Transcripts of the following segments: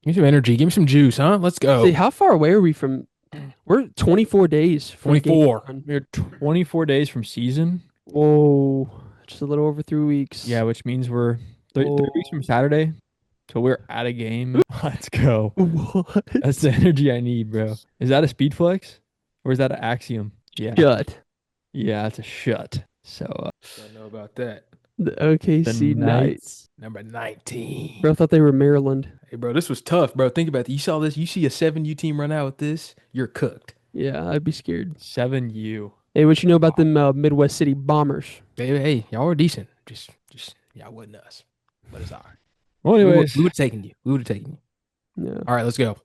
Give me some energy. Give me some juice, huh? Let's See, go. how far away are we from? We're 24 days from game 24. one. We're 24 days from season. Whoa, just a little over 3 weeks. Yeah, which means we're three weeks from Whoa. Saturday till we're at a game. Let's go. That's What? the energy I need, bro. Is that a speed flex or is that an axiom? Yeah. Shut. Yeah, it's a shut. So Don't know about that. The the OKC Knights. Knights. Number Bro, 19. I thought they were Maryland. Hey, bro, this was tough, bro. Think about it. You saw this. You see a 7U team run out with this, you're cooked. Yeah, I'd be scared. 7U. Hey, what you know about Wow. them Midwest City Bombers? Hey, y'all were decent. Just y'all wasn't us, but it's all right. Well, We would anyways, we would have taken you. We would have taken you. Yeah. All right, let's go.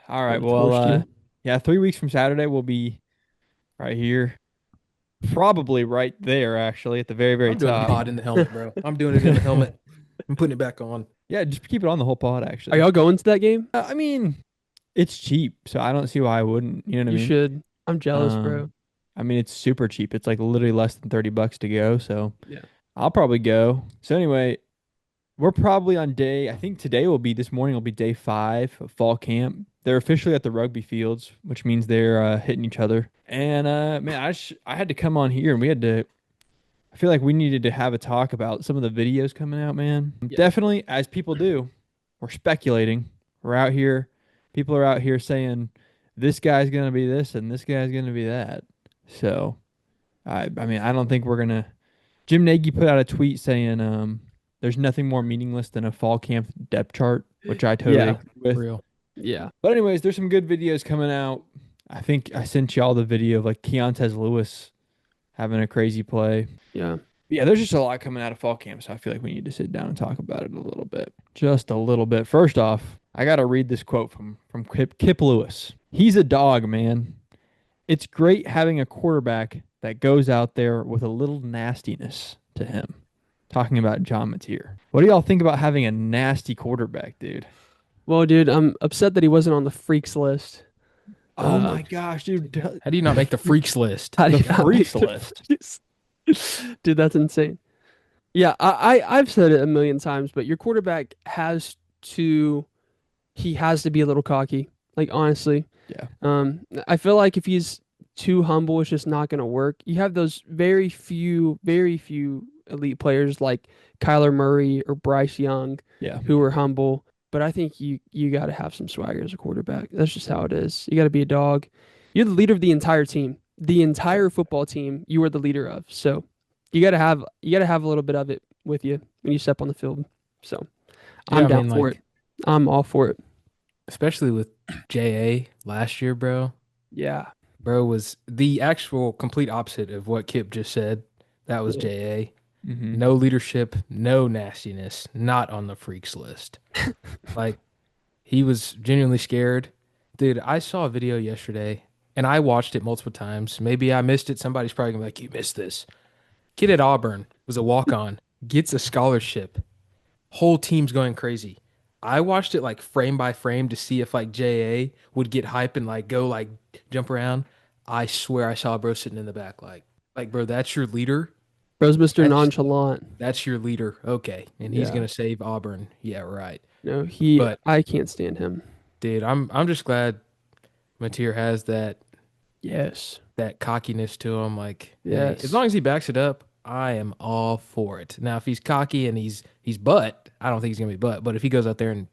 all right. Already Well, torched you. yeah, 3 weeks from Saturday we'll be right here. Probably right there, actually, at the very, very I'm doing the top. pod in the helmet, bro. I'm doing it in the helmet. I'm putting it back on. Yeah, just keep it on the whole pod, Are actually. y'all going to that game? I mean, it's cheap, so I don't see why I wouldn't. You know what You I mean? should. I'm jealous, Um, bro. I mean, it's super cheap. It's like literally less than $30 to go, so Yeah. I'll probably go. So anyway, we're probably on day, I think today will be, this morning will be day 5 of fall camp. They're officially at the rugby fields, which means they're hitting each other. And man, I had to come on here and we had to, I feel like we needed to have a talk about some of the videos coming out, man. Yeah. Definitely, as people do, we're speculating. We're out here, people are out here saying this guy's going to be this and this guy's going to be that. So, I mean, I don't think we're going to. Jim Nagy put out a tweet saying, there's nothing more meaningless than a fall camp depth chart, which I totally Yeah. agree with. Real. Yeah. But anyways, there's some good videos coming out. I think I sent y'all the video of like Keontez Lewis having a crazy play. Yeah. Yeah, there's just a lot coming out of fall camp, so I feel like we need to sit down and talk about it a little bit. Just a little bit. First off, I got to read this quote from Kip Lewis. He's a dog, man. It's great having a quarterback that goes out there with a little nastiness to him. Talking about John Mateer. What do y'all think about having a nasty quarterback, dude? Well, dude, I'm upset that he wasn't on the freaks list. Oh my gosh, dude. How do you not make the freaks list? How do The you not make freaks the list. freaks? Dude, that's insane. Yeah, I've said it a million times, but your quarterback to he has to be a little cocky. Like honestly, Yeah. I feel like if he's too humble, it's just not gonna work. You have those very few elite players like Kyler Murray or Bryce Young Yeah. who are humble. But I think you got to have some swagger as a quarterback. That's just how it is. You got to be a dog. You're the leader of the entire team, the entire football team. You are the leader of. So you got to have a little bit of it with you when you step on the field. So Yeah, I'm I down mean, for it. like, I'm all for it. especially with JA last year, bro. Yeah. Bro was the actual complete opposite of what Kip just said. That was Yeah. JA. Mm-hmm. No leadership, no nastiness, not on the freaks list. Like, he was genuinely scared. Dude, I saw a video yesterday and I watched it multiple times. Maybe I missed it. Somebody's probably gonna be like, you missed this. Kid at Auburn was a walk on, gets a scholarship. Whole team's going crazy. I watched it like frame by frame to see if like JA would get hype and like go like jump around. I swear I saw bro sitting in the back like bro, that's your leader. Bro's Mr. That's Nonchalant. that's your leader. Okay. And he's Yeah. gonna save Auburn. Yeah, right. No, But I can't stand him. dude, I'm just glad Mateer has Yes. that cockiness to him. Like, hey, as Yes. long as he backs it up, I am all for it. Now, if he's cocky and he's butt, I don't think he's gonna be butt. But if he goes out there and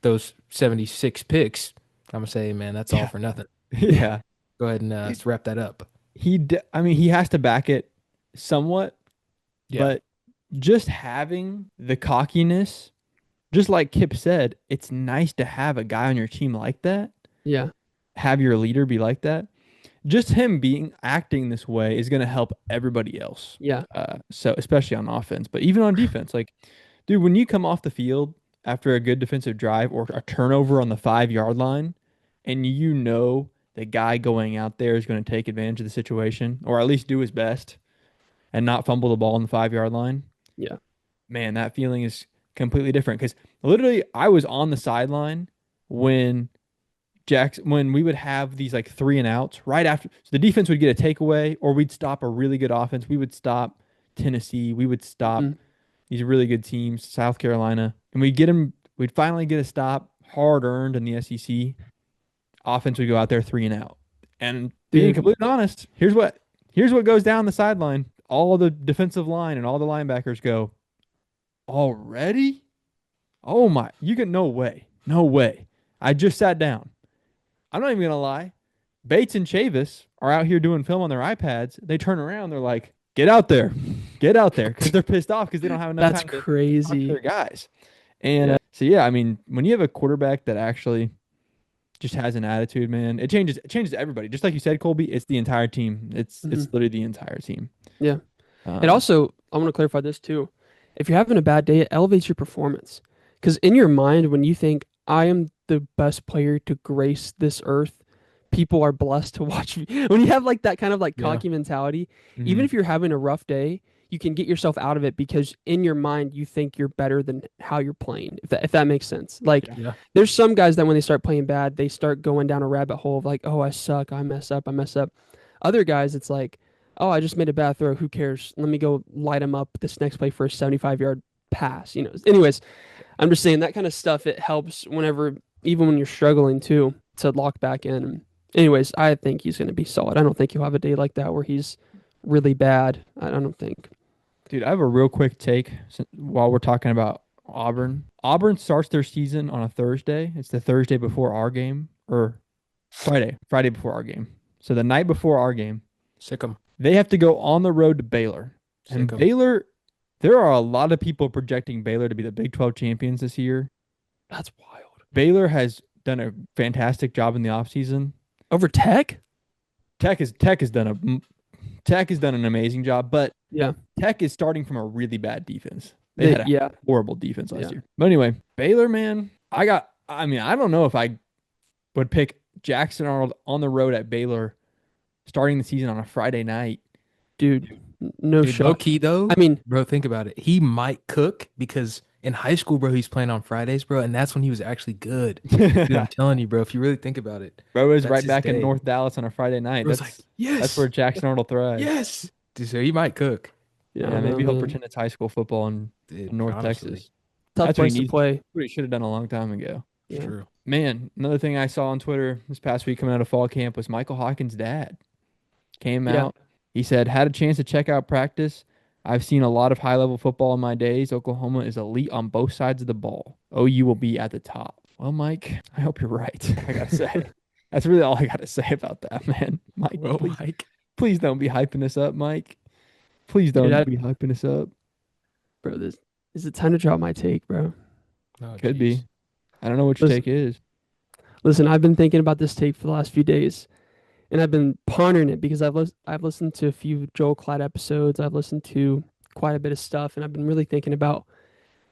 those 76 picks, I'm gonna say, man, that's all Yeah. for nothing. Yeah. Go ahead and let's wrap that up. I mean, he has to back it somewhat, Yeah, but just having the cockiness, just like Kip said, it's nice to have a guy on your team like that. Yeah. Have your leader be like that. Just him being acting this way is going to help everybody else. Yeah. So especially on offense, but even on defense, like, dude, when you come off the field after a good defensive drive or a turnover on the 5 yard line, and you know the guy going out there is going to take advantage of the situation, or at least do his best and not fumble the ball on the 5 yard line, Yeah. man, that feeling is completely different. Because literally, I was on the sideline when when we would have these like 3-and-outs right after, so the defense would get a takeaway, or we'd stop a really good offense. We would stop Tennessee. We would stop Mhm. these really good teams, South Carolina, and we'd get them. We'd finally get a stop, hard earned in the SEC. Offense would go out there 3-and-out. And being Dude. completely honest, here's what goes down the sideline. All the defensive line and all the linebackers go, already? Oh my, no way. No way. I just sat down. I'm not even gonna lie. Bates and Chavis are out here doing film on their iPads. They turn around, they're like, get out there. Get out there. Because they're pissed off because they don't have enough That's time to talk to crazy. their guys. And Yeah. so yeah, I mean, when you have a quarterback that actually just has an attitude, man, it changes everybody. Just like you said, Colby, it's the entire team. It's literally the entire team. Yeah. And also, I want to clarify this too. If you're having a bad day, it elevates your performance. Because in your mind, when you think, I am the best player to grace this earth, people are blessed to watch me. When you have like that kind of like Yeah. cocky mentality, Mhm. even if you're having a rough day, you can get yourself out of it because in your mind, you think you're better than how you're playing, if that makes sense. Like, Yeah. there's some guys that when they start playing bad, they start going down a rabbit hole of like, oh, I suck, I mess up, I mess up. Other guys, it's like, oh, I just made a bad throw. Who cares? Let me go light him up this next play for a 75-yard pass. Anyways, I'm just saying that kind of stuff. It helps whenever, even when you're struggling too, to lock back in. Anyways, I think he's going to be solid. I don't think he'll have a day like that where he's really bad. I don't think. Dude, I have a real quick take while we're talking about Auburn. Auburn starts their season on a Thursday. It's the Thursday before our game, or Friday before our game. So the night before our game, Sick 'em. they have to go on the road to Baylor. And Sick 'em. Baylor, there are a lot of people projecting Baylor to be the Big 12 champions this year. That's wild. Baylor has done a fantastic job in the offseason. Over Tech? Tech has done an amazing job, but Yeah. Tech is starting from a really bad defense. They had a Yeah. horrible defense last Yeah. year. But anyway, Baylor, man, I don't know if I would pick Jackson Arnold on the road at Baylor starting the season on a Friday night. Dude, no Dude, shot. low key though, I mean, bro, think about it. He might cook because in high school, bro, he's playing on Fridays, bro, and that's when he was actually good. Dude, I'm telling you, bro, if you really think about it. Bro is That's right his back in day. North Dallas on a Friday night. Bro's That's like, yes, that's where Jackson Arnold thrives. yes. Dude, so he might cook. yeah, Yeah, maybe no, he'll man. pretend it's high school football in Dude, North honestly, Texas. Tough That's what he place to needs. play. What he should have done a long time ago. it's Yeah. true. Man, another thing I saw on Twitter this past week coming out of fall camp was Michael Hawkins' dad came Yeah. out. He said, had a chance to check out practice. I've seen a lot of high-level football in my days. Oklahoma is elite on both sides of the ball. OU will be at the top. Well, Mike, I hope you're right. I got to say. That's really all I got to say about that, man. Mike, Well, please, Mike, please don't be hyping us up, Mike. Please don't Dude, be hyping us up. Bro, is it time to drop my take, bro? oh, Could jeez. be. I don't know what your Listen. take is. Listen, I've been thinking about this take for the last few days, and I've been pondering it because I've listened to a few Joel Klatt episodes. I've listened to quite a bit of stuff, and I've been really thinking about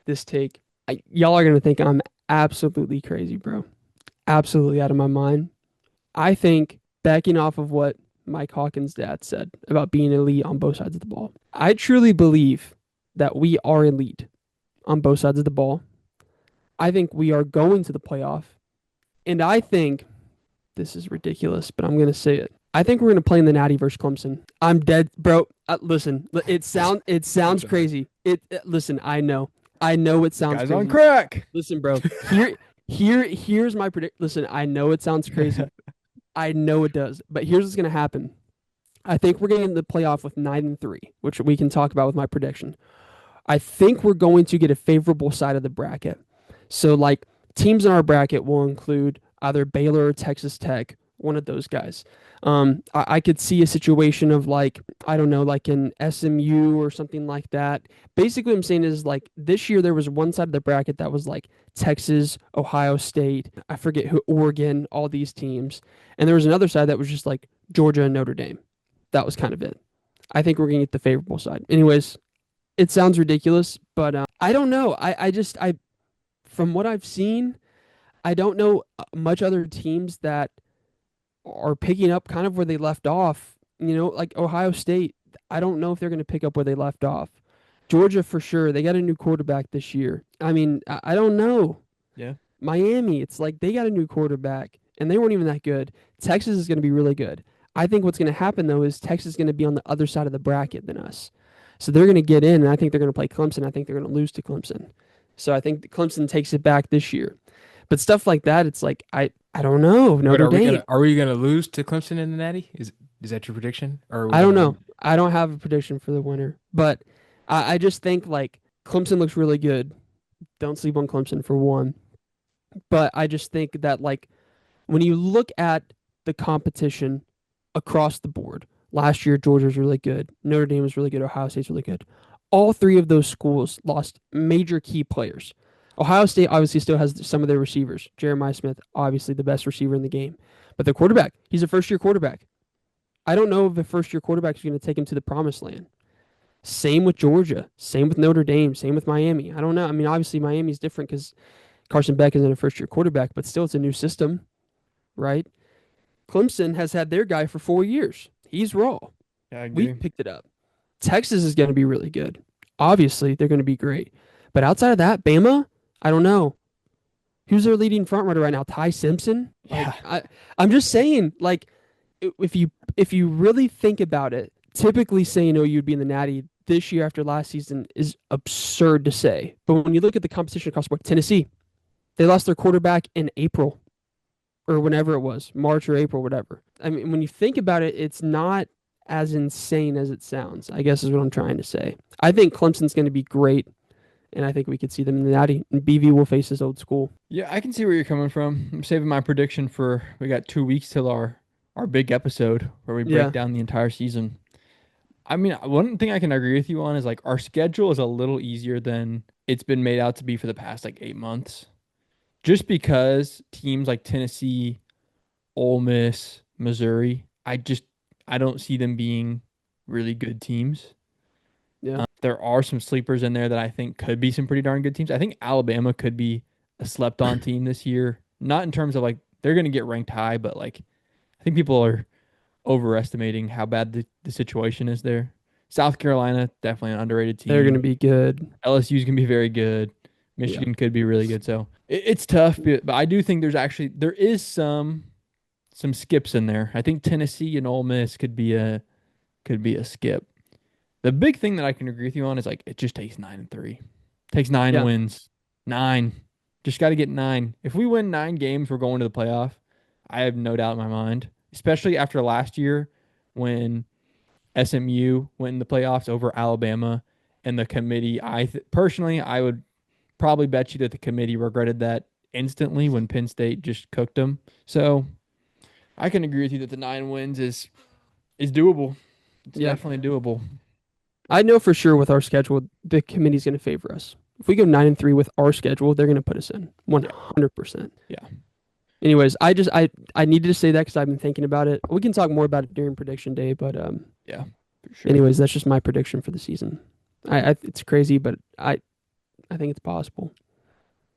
this take. Y'all are gonna think I'm absolutely crazy, bro. Absolutely out of my mind. I think backing off of what Mike Hawkins' dad said about being elite on both sides of the ball, I truly believe that we are elite on both sides of the ball. I think we are going to the playoff. And I think this is ridiculous, but I'm gonna say it. I think we're gonna play in the Natty versus Clemson. I'm dead, bro. Listen, it sounds crazy. Listen. I know it sounds Guys crazy. on crack. Listen, bro. Here's my predict. Listen, I know it sounds crazy. I know it does, but here's what's gonna happen. I think we're getting in the playoff with 9-3, which we can talk about with my prediction. I think we're going to get a favorable side of the bracket. So, like, teams in our bracket will include either Baylor or Texas Tech, one of those guys. I could see a situation of, like, I don't know, like an SMU or something like that. Basically, what I'm saying is, like, this year there was one side of the bracket that was like Texas, Ohio State, I forget who, Oregon, all these teams. And there was another side that was just like Georgia and Notre Dame. That was kind of it. I think we're going to get the favorable side. Anyways, it sounds ridiculous, but I don't know. I from what I've seen, I don't know much other teams that are picking up kind of where they left off. You know, like Ohio State, I don't know if they're going to pick up where they left off. Georgia, for sure. They got a new quarterback this year. I mean, I don't know. Yeah. Miami, it's like they got a new quarterback. and they weren't even that good. Texas is going to be really good. I think what's going to happen, though, is Texas is going to be on the other side of the bracket than us. So they're going to get in, and I think they're going to play Clemson. I think they're going to lose to Clemson. So I think Clemson takes it back this year. But stuff like that, it's like, I don't know. But Notre Dame. are we gonna lose to Clemson in the Natty? Is that your prediction? Or are we I don't gonna know. I don't have a prediction for the winner. But I just think, like, Clemson looks really good. Don't sleep on Clemson for one. But I just think that, like, when you look at the competition across the board, last year Georgia was really good, Notre Dame was really good, Ohio State's really good. All three of those schools lost major key players. Ohio State obviously still has some of their receivers. Jeremiah Smith, obviously the best receiver in the game. But their quarterback, he's a first-year quarterback. I don't know if the first-year quarterback is going to take him to the promised land. Same with Georgia. Same with Notre Dame. Same with Miami. I don't know. I mean, obviously Miami's different because Carson Beck isn't a first-year quarterback, but still it's a new system, right? Clemson has had their guy for 4 years. He's raw. Yeah, I agree. We picked it up. Texas is going to be really good. Obviously, they're going to be great. But outside of that, Bama, I don't know. Who's their leading front runner right now? Ty Simpson? Yeah. I'm just saying, like, if you really think about it, typically saying, oh, you'd be in the Natty this year after last season is absurd to say. But when you look at the competition across the board, Tennessee, they lost their quarterback in April or whenever it was, March or April, whatever. I mean, when you think about it, it's not as insane as it sounds, I guess is what I'm trying to say. I think Clemson's going to be great, and I think we could see them in the Natty. And BV will face his old school. Yeah, I can see where you're coming from. I'm saving my prediction for we got 2 weeks till our big episode where we break Yeah. down the entire season. I mean, one thing I can agree with you on is like our schedule is a little easier than it's been made out to be for the past like 8 months. Just because teams like Tennessee, Ole Miss, Missouri, I don't see them being really good teams. Yeah. There are some sleepers in there that I think could be some pretty darn good teams. I think Alabama could be a slept-on team this year. Not in terms of like they're going to get ranked high, but like I think people are overestimating how bad the situation is there. South Carolina, definitely an underrated team. They're going to be good. LSU's going to be very good. Michigan could be really good. So it's tough, but I do think there is some skips in there. I think Tennessee and Ole Miss could be a skip. The big thing that I can agree with you on is like it just takes 9-3. Takes 9 Yeah. wins. 9. Just got to get 9. If we win 9 games, we're going to the playoff. I have no doubt in my mind, especially after last year when SMU went in the playoffs over Alabama and the committee. Personally, I would probably bet you that the committee regretted that instantly when Penn State just cooked them. So I can agree with you that the 9 wins is doable. It's Yeah. definitely doable. I know for sure with our schedule, the committee's going to favor us. If we go 9-3 with our schedule, they're going to put us in 100%. Yeah. Anyways, I needed to say that because I've been thinking about it. We can talk more about it during prediction day, but Yeah, for sure. anyways, that's just my prediction for the season. It's crazy, but I think it's possible.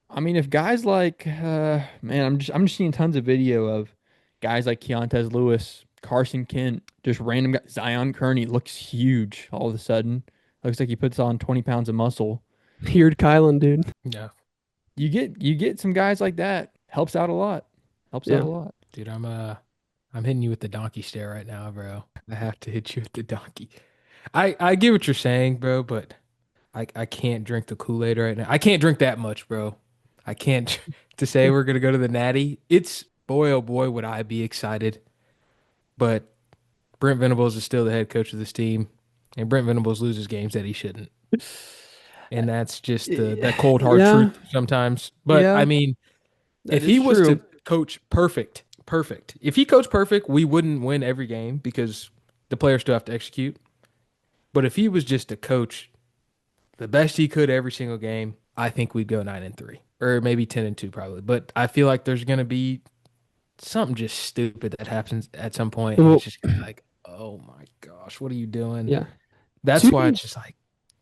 I mean, if guys like man, I'm just seeing tons of video of guys like Keontez Lewis, Carson Kent, just random guys. Zion Kearney looks huge all of a sudden. Looks like he puts on 20 pounds of muscle. Beard Kylan, dude. Yeah. You get some guys like that. Helps out a lot. Helps out a lot. Dude, I'm hitting you with the donkey stare right now, bro. I have to hit you with the donkey. I get what you're saying, bro, but I can't drink the Kool-Aid right now. I can't drink that much, bro. I can't to say we're gonna go to the Natty. It's boy oh boy would I be excited. But Brent Venables is still the head coach of this team, and Brent Venables loses games that he shouldn't. And that's just that cold hard Yeah. truth sometimes. But Yeah. I mean, That if he is was true. to coach perfect. If he coached perfect, we wouldn't win every game because the players still have to execute. But if he was just to coach the best he could every single game, I think we'd go 9-3 or maybe 10-2 probably. But I feel like there's going to be something just stupid that happens at some point. And Well- it's just gonna be like, oh my gosh, what are you doing? Yeah. That's Two why games- it's just like,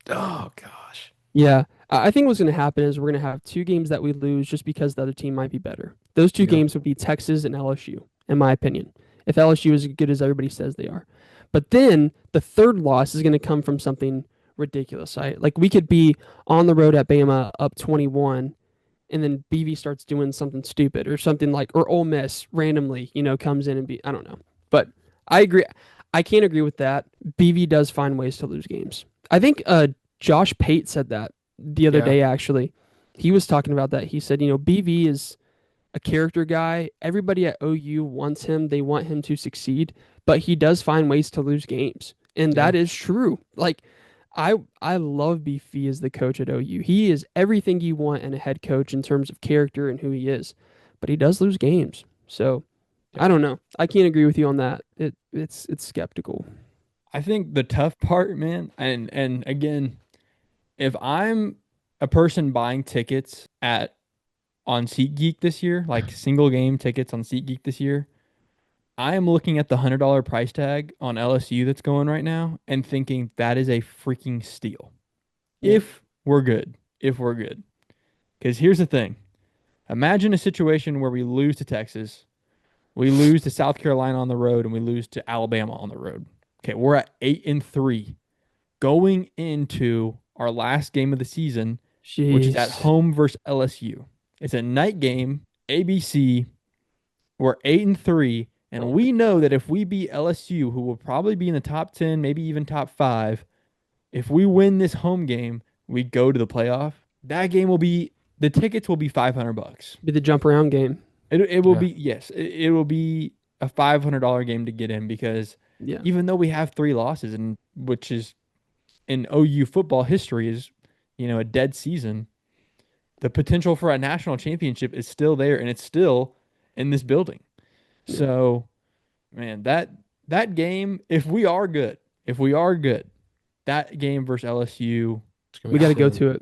oh gosh. Yeah. I think what's going to happen is we're going to have 2 games that we lose just because the other team might be better. Those 2 Yeah. games would be Texas and LSU, in my opinion, if LSU is as good as everybody says they are. But then the third loss is going to come from something ridiculous. Like we could be on the road at Bama up 21 and then BV starts doing something stupid or something like, or Ole Miss randomly, comes in and I don't know. But I agree. I can't agree with that. BV does find ways to lose games. I think Josh Pate said that the other Yeah. day, actually. He was talking about that. He said, BV is a character guy. Everybody at OU wants him. They want him to succeed, but he does find ways to lose games. And Yeah. that is true. Like I love Beefy as the coach at OU. He is everything you want in a head coach in terms of character and who he is. But he does lose games. So I don't know. I can't agree with you on that. It's skeptical. I think the tough part, man, and again, if I'm a person buying tickets on SeatGeek this year, like single game tickets on SeatGeek this year, I am looking at the $100 price tag on LSU that's going right now and thinking that is a freaking steal. Yeah. If we're good. Because here's the thing. Imagine a situation where we lose to Texas, we lose to South Carolina on the road, and we lose to Alabama on the road. Okay, we're at 8-3 going into our last game of the season, which is at Jeez. home versus LSU. It's a night game, ABC. We're 8-3, and we know that if we beat LSU, who will probably be in the top 10, maybe even top 5, if we win this home game, we go to the playoff. That game the tickets will be $500. Be the jump around game. It will Yeah. be, yes, it will be a $500 game to get in because Yeah. even though we have 3 losses, and which is in OU football history is, a dead season, the potential for a national championship is still there, and it's still in this building. Yeah. So, man, that game, if we are good, that game versus LSU, It's gonna be We got to go sick. to it.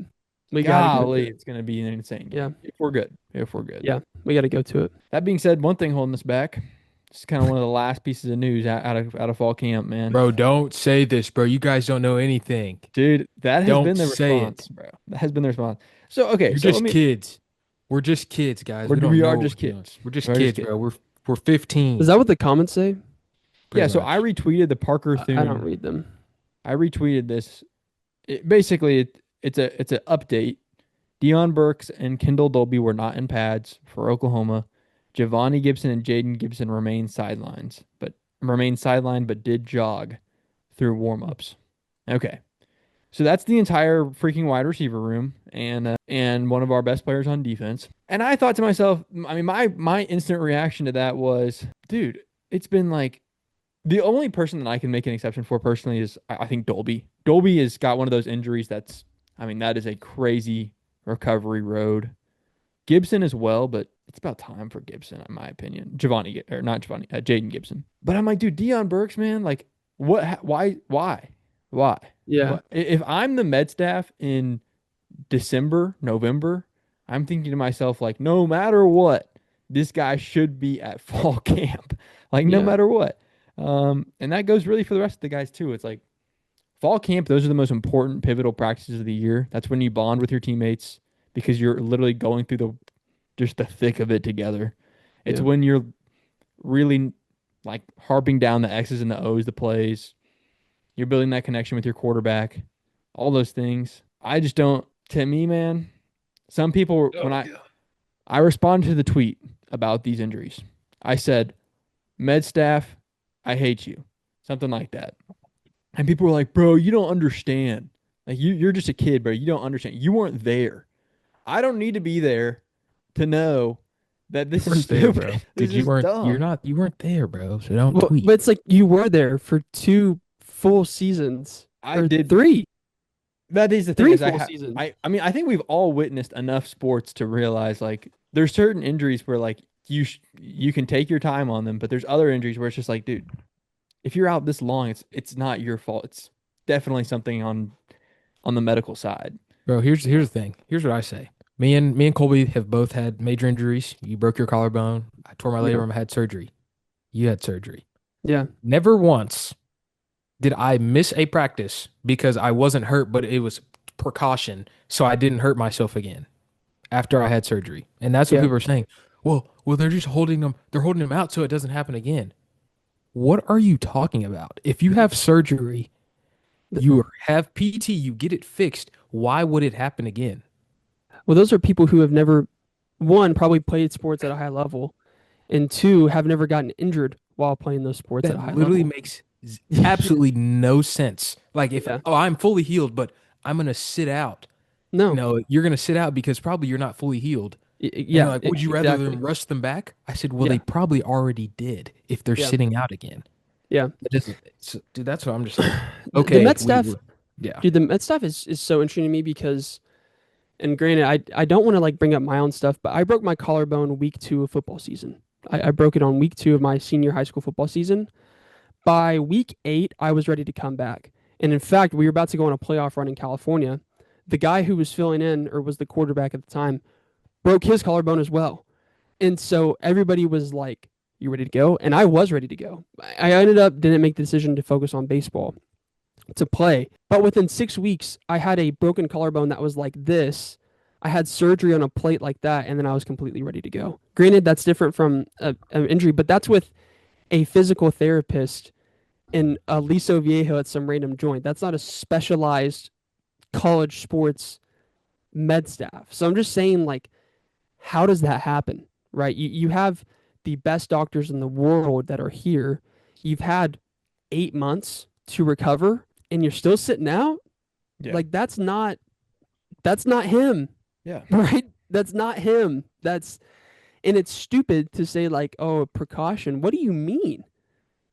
We got to go golly, to it. it's going to be an insane game. Yeah. If we're good. Yeah. We got to go to it. That being said, one thing holding us back, it's kind of one of the last pieces of news out of fall camp, man. Bro, don't say this, bro. You guys don't know anything. Dude, that has Don't been the say response, bro. That has been the response. So, okay, You're so just kids. We're just kids, guys. We don't are know just what we're doing. kids. We're just We're just kids, kids. bro. We're 15. Is that what the comments say? yeah, pretty so much. I retweeted the Parker Thune. I don't read them. I retweeted this. Basically, it's an update. Deion Burks and Kendall Dolby were not in pads for Oklahoma. Giovanni Gibson and Jaden Gibson remain sidelined, but did jog through warm-ups. Okay, so that's the entire freaking wide receiver room and one of our best players on defense. And I thought to myself, I mean, my instant reaction to that was, dude, it's been like the only person that I can make an exception for personally is I think Dolby. Dolby has got one of those injuries that is a crazy recovery road. Gibson as well, but it's about time for Gibson, in my opinion. Jaden Gibson. But I'm like, dude, Deion Burks, man, like, what? Why? Yeah. If I'm the med staff in December, November, I'm thinking to myself, like, no matter what, this guy should be at fall camp. Like, no Yeah. matter what. And that goes really for the rest of the guys, too. It's like, fall camp, those are the most important pivotal practices of the year. That's when you bond with your teammates because you're literally going through the thick of it together. It's Yeah. when you're really like harping down the X's and the O's, the plays. You're building that connection with your quarterback. All those things. I just don't. To me, man, some people I responded to the tweet about these injuries. I said, "Med staff, I hate you," something like that. And people were like, "Bro, you don't understand. Like you're just a kid, bro. You don't understand. You weren't there. I don't need to be there to know that this You is weren't there, stupid. bro. This Dude, you is weren't. dumb." You weren't there, bro. So don't Well, tweet. but it's like you were there for 2 full seasons. I or did. 3. That is the thing. 3 Is full seasons. I mean, I think we've all witnessed enough sports to realize like there's certain injuries where like you can take your time on them, but there's other injuries where it's just like, dude, if you're out this long, it's not your fault. It's definitely something on the medical side. Bro, here's the thing. Here's what I say. Me and Colby have both had major injuries. You broke your collarbone. I tore my labrum. I had surgery. You had surgery. Yeah. Never once did I miss a practice because I wasn't hurt, but it was precaution, so I didn't hurt myself again after I had surgery. And that's what Yeah. people are saying. Well, they're just holding them. They're holding them out so it doesn't happen again. What are you talking about? If you have surgery, you have PT, you get it fixed. Why would it happen again? Well, those are people who have never one, probably played sports at a high level, and two, have never gotten injured while playing those sports at a high That literally level. makes absolutely no sense. Like if Yeah. I'm fully healed, but I'm gonna sit out. No. No, you're gonna sit out because probably you're not fully healed. And they're Yeah. like, would you rather Exactly. them rush them back? I said, well, Yeah. they probably already did if they're Yeah. sitting out again. Yeah. Dude, that's what I'm just like. The Okay, Met staff, yeah. dude, the Met staff is so interesting to me because, and granted, I don't want to like bring up my own stuff, but I broke my collarbone week 2 of football season. I broke it on week 2 of my senior high school football season. By week 8, I was ready to come back. And in fact, we were about to go on a playoff run in California. The guy who was filling in, or was the quarterback at the time, broke his collarbone as well. And so everybody was like, you ready to go? And I was ready to go. I ended up didn't make the decision to focus on baseball to play. But within 6 weeks, I had a broken collarbone that was like this. I had surgery on a plate like that, and then I was completely ready to go. Granted, that's different from an injury, but that's with a physical therapist in a Liso Viejo at some random joint. That's not a specialized college sports med staff. So I'm just saying, like, how does that happen, right? You have the best doctors in the world that are here. You've had 8 months to recover, and you're still sitting out. Yeah. Like that's not him, Yeah. right? That's not him. And it's stupid to say like, oh, precaution. What do you mean?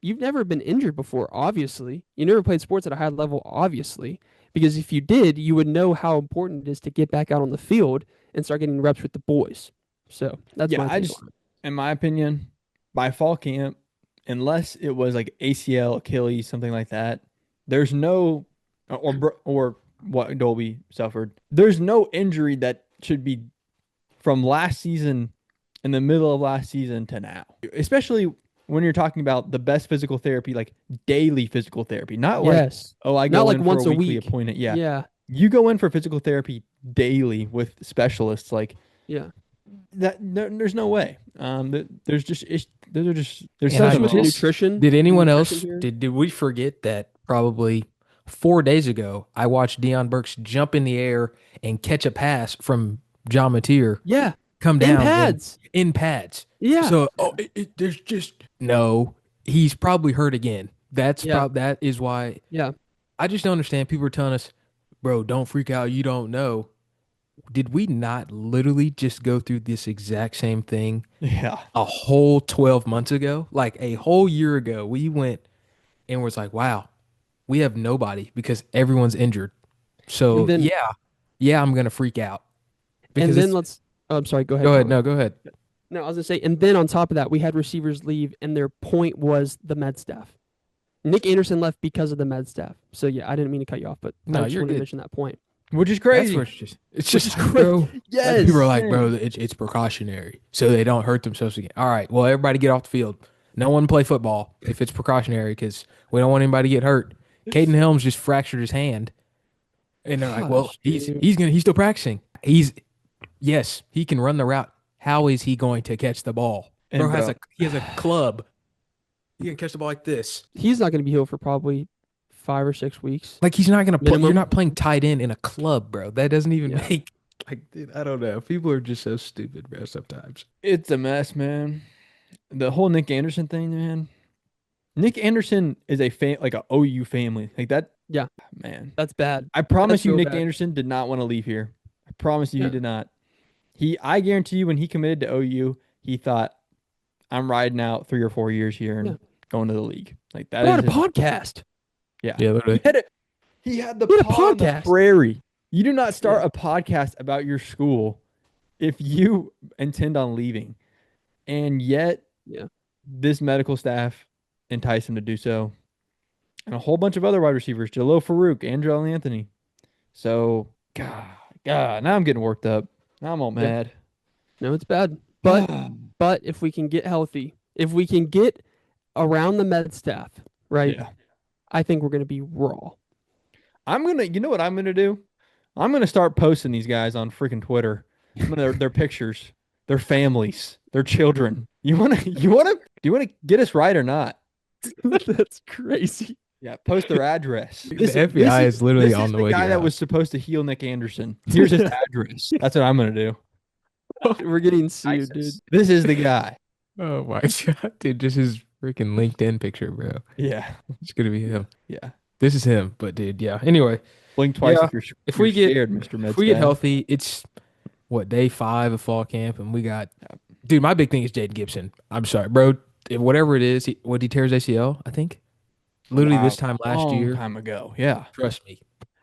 You've never been injured before, obviously. You never played sports at a high level, obviously. Because if you did, you would know how important it is to get back out on the field and start getting reps with the boys. So that's Yeah, my I take just, on it. in my opinion, by fall camp, unless it was like ACL, Achilles, something like that, there's no, or what Dolby suffered, there's no injury that should be from last season, in the middle of last season to now. Especially when you're talking about the best physical therapy, like daily physical therapy, not like, Yes. oh, I Not go like in once for a a weekly week. appointment. Yeah. Yeah. You go in for physical therapy daily with specialists, like Yeah. there's no way. There's just there's And something I Especially with wrong. just- nutrition. Did anyone else? nutrition here. Did we forget that probably 4 days ago I watched Deion Burks jump in the air and catch a pass from John Mateer Yeah. come In down pads. in pads. Yeah. So there's just no. He's probably hurt again. That's Yeah. that is why. Yeah. I just don't understand. People are telling us, bro, don't freak out. You don't know. Did we not literally just go through this exact same thing Yeah. a whole 12 months ago? Like a whole year ago, we went and was like, wow, we have nobody because everyone's injured. So And then- yeah, I'm gonna freak out. And Because then I'm sorry, go ahead. go ahead. Connor. No, go ahead. No, I was gonna say, and then on top of that, we had receivers leave, and their point was the med staff. Nick Anderson left because of the med staff. So yeah, I didn't mean to cut you off, but No, I just you're wanted to good. mention that point. Which is That's crazy. where it's Which just is like, crazy. bro. Yes. People are like, bro, it's precautionary, so they don't hurt themselves again. All right, well, everybody get off the field. No one play football if it's precautionary because we don't want anybody to get hurt. Caden Helms just fractured his hand, and they're like, well, Gosh, he's dude. he's still practicing. Yes, he can run the route. How is he going to catch the ball? And Bro bro- he has a club. He can catch the ball like this. He's not gonna be healed for probably 5 or 6 weeks. Like he's not gonna play. You're Minimum. not playing tight end in a club, bro. That doesn't even Yeah. make like. Dude, I don't know. People are just so stupid, bro. Sometimes. It's a mess, man. The whole Nick Anderson thing, man. Nick Anderson is like a OU family. Like that. Yeah. Man. That's bad. I promise you, real Nick bad. Anderson did not want to leave here. I promise you, Yeah. he did not. I guarantee you, when he committed to OU, he thought, I'm riding out 3 or 4 years here and Yeah. going to the league. Like that What is a his- podcast. Yeah. literally. He had the He had a pod on the podcast. prairie. You do not start a podcast about your school if you intend on leaving. And yet, Yeah. this medical staff enticed him to do so. And a whole bunch of other wide receivers, Jalil Farouk, Andrew Anthony. So, God, now I'm getting worked up. Now I'm all Yeah. mad. No, it's bad. But if we can get healthy, if we can get around the med staff, right? Yeah. I think we're gonna be raw. You know what I'm gonna do? I'm gonna start posting these guys on freaking Twitter. Their pictures, their families, their children. Do you wanna get us right or not? That's crazy. Yeah, post their address. The FBI is literally on the way to guy your that house. was supposed to heal Nick Anderson. Here's his address. That's what I'm gonna do. We're getting sued, dude. ISIS. This is the guy. Oh my god, dude, just his freaking LinkedIn picture, bro. Yeah. It's gonna be him. Yeah. This is him, but dude, yeah. Anyway, Blink twice Yeah, if you're if we get- scared, Mr. if we get Medstad. healthy, it's what day 5 of fall camp, and we got, dude. My big thing is Jaden Gibson. I'm sorry, bro. Whatever it is, he tears ACL, I think. Literally this time last Long year. time ago. Yeah. Trust me,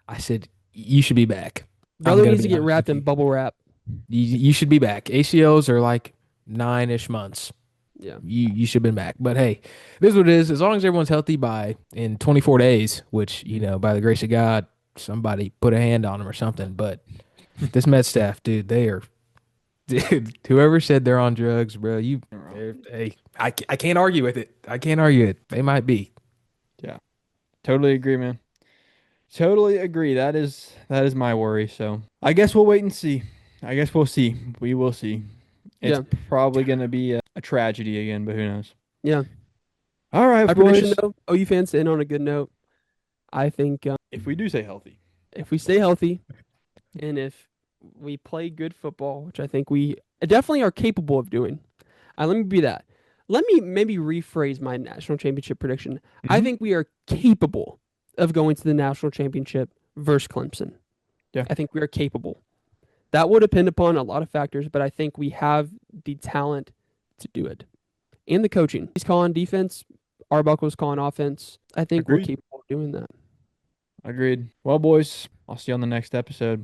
I said you should be back. I'm Brother gonna needs to be get honest wrapped with in bubble wrap. you should be back. ACLs are like 9-ish months. Yeah. You should have been back. But hey, this is what it is. As long as everyone's healthy by in 24 days, which, by the grace of God, somebody put a hand on them or something. But this med staff, dude, they are, dude, whoever said they're on drugs, bro, hey, I can't argue with it. I can't argue it. They might be. Totally agree, man. Totally agree. That is my worry. So I guess we'll wait and see. I guess we'll see. We will see. It's Yeah. probably gonna be a tragedy again, but who knows? Yeah. All right, My boys. prediction, though, OU fans to end on a good note. I think If we do stay healthy, if we stay healthy and if we play good football, which I think we definitely are capable of doing. Let me be that. Let me maybe rephrase my national championship prediction. I Mhm. think we are capable of going to the national championship versus Clemson. Yeah. I think we are capable. That will depend upon a lot of factors, but I think we have the talent to do it. And the coaching. He's calling defense. Arbuckle's calling offense. I think we're Agreed. capable of doing that. agreed. Well, boys, I'll see you on the next episode.